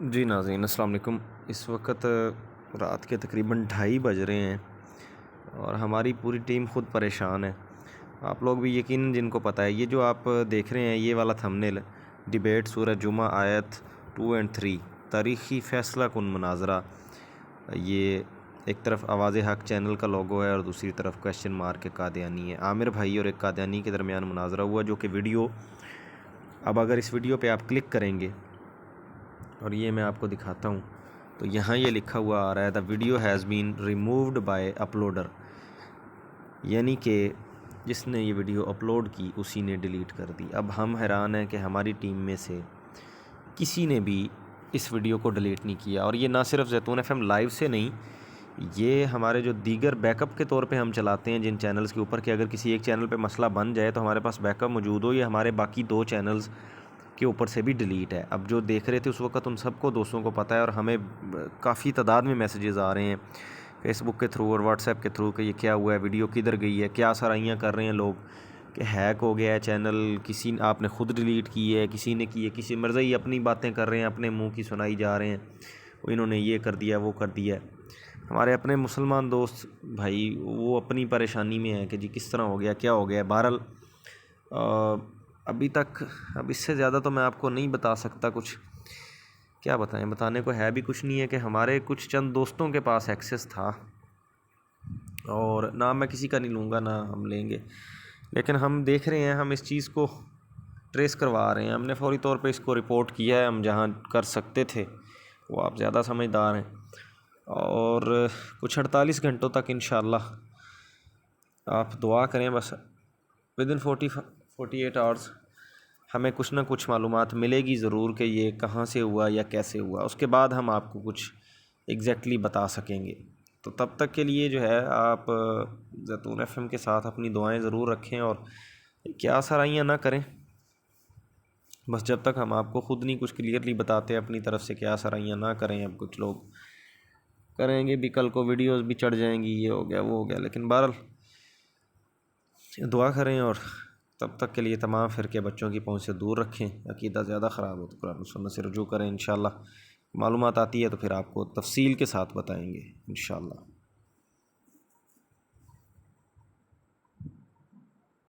جی ناظرین السلام علیکم۔ اس وقت رات کے تقریباً 2:30 بج رہے ہیں اور ہماری پوری ٹیم خود پریشان ہے۔ آپ لوگ بھی یقیناً جن کو پتہ ہے، یہ جو آپ دیکھ رہے ہیں یہ والا تھمبنیل ڈیبیٹ سورہ جمعہ آیت 2 اور 3 تاریخی فیصلہ کن مناظرہ، یہ ایک طرف آواز حق چینل کا لوگو ہے اور دوسری طرف کویسچن مارک قادیانی ہے۔ عامر بھائی اور ایک قادیانی کے درمیان مناظرہ ہوا، جو کہ ویڈیو، اب اگر اس ویڈیو پہ آپ کلک کریں گے اور یہ میں آپ کو دکھاتا ہوں تو یہاں یہ لکھا ہوا آ رہا ہے: the video has been removed by uploader, یعنی کہ جس نے یہ ویڈیو اپلوڈ کی اسی نے ڈیلیٹ کر دی۔ اب ہم حیران ہیں کہ ہماری ٹیم میں سے کسی نے بھی اس ویڈیو کو ڈیلیٹ نہیں کیا، اور یہ نہ صرف زیتون ایف ایم لائیو سے نہیں، یہ ہمارے جو دیگر بیک اپ کے طور پہ ہم چلاتے ہیں جن چینلز کے اوپر، کہ اگر کسی ایک چینل پہ مسئلہ بن جائے تو ہمارے پاس بیک اپ موجود ہو، یہ ہمارے باقی 2 چینلز کے اوپر سے بھی ڈیلیٹ ہے۔ اب جو دیکھ رہے تھے اس وقت ان سب کو، دوستوں کو پتہ ہے، اور ہمیں کافی تعداد میں میسیجز آ رہے ہیں فیس بک کے تھرو اور واٹس ایپ کے تھرو کہ یہ کیا ہوا ہے، ویڈیو کدھر گئی ہے، کیا سرائیاں کر رہے ہیں لوگ کہ ہیک ہو گیا ہے چینل، کسی آپ نے خود ڈیلیٹ کی ہے، کسی نے کی ہے، کسی مرضی اپنی باتیں کر رہے ہیں، اپنے منہ کی سنائی جا رہے ہیں، انہوں نے یہ کر دیا وہ کر دیا ہے۔ ہمارے اپنے مسلمان دوست بھائی وہ اپنی پریشانی میں ہیں کہ جی کس طرح ہو گیا، کیا ہو گیا ہے۔ بہرحال ابھی تک اب اس سے زیادہ تو میں آپ کو نہیں بتا سکتا، کچھ کیا بتائیں، بتانے کو ہے بھی کچھ نہیں ہے کہ ہمارے کچھ چند دوستوں کے پاس ایکسیس تھا، اور نام میں کسی کا نہیں لوں گا، نہ ہم لیں گے، لیکن ہم دیکھ رہے ہیں، ہم اس چیز کو ٹریس کروا رہے ہیں، ہم نے فوری طور پہ اس کو رپورٹ کیا ہے، ہم جہاں کر سکتے تھے وہ آپ زیادہ سمجھدار ہیں، اور کچھ 48 گھنٹوں تک انشاءاللہ آپ دعا کریں، بس ودن 48 آورس ہمیں کچھ نہ کچھ معلومات ملے گی ضرور کہ یہ کہاں سے ہوا یا کیسے ہوا، اس کے بعد ہم آپ کو کچھ ایگزیکٹلی بتا سکیں گے۔ تو تب تک کے لیے جو ہے آپ زیتون ایف ایم کے ساتھ اپنی دعائیں ضرور رکھیں، اور کیا سرائیاں نہ کریں، بس جب تک ہم آپ کو خود نہیں کچھ کلیئرلی بتاتے اپنی طرف سے کیا سرائیاں نہ کریں۔ اب کچھ لوگ کریں گے بھی، کل کو ویڈیوز بھی چڑھ جائیں گی، یہ ہو گیا وہ ہو گیا، لیکن بہرحال دعا کریں، اور تب تک کے لیے تمام فرقے بچوں کی پہنچ سے دور رکھیں۔ عقیدہ زیادہ خراب ہو تو قرآن و سنت سے رجوع کریں، انشاءاللہ معلومات آتی ہے تو پھر آپ کو تفصیل کے ساتھ بتائیں گے انشاءاللہ۔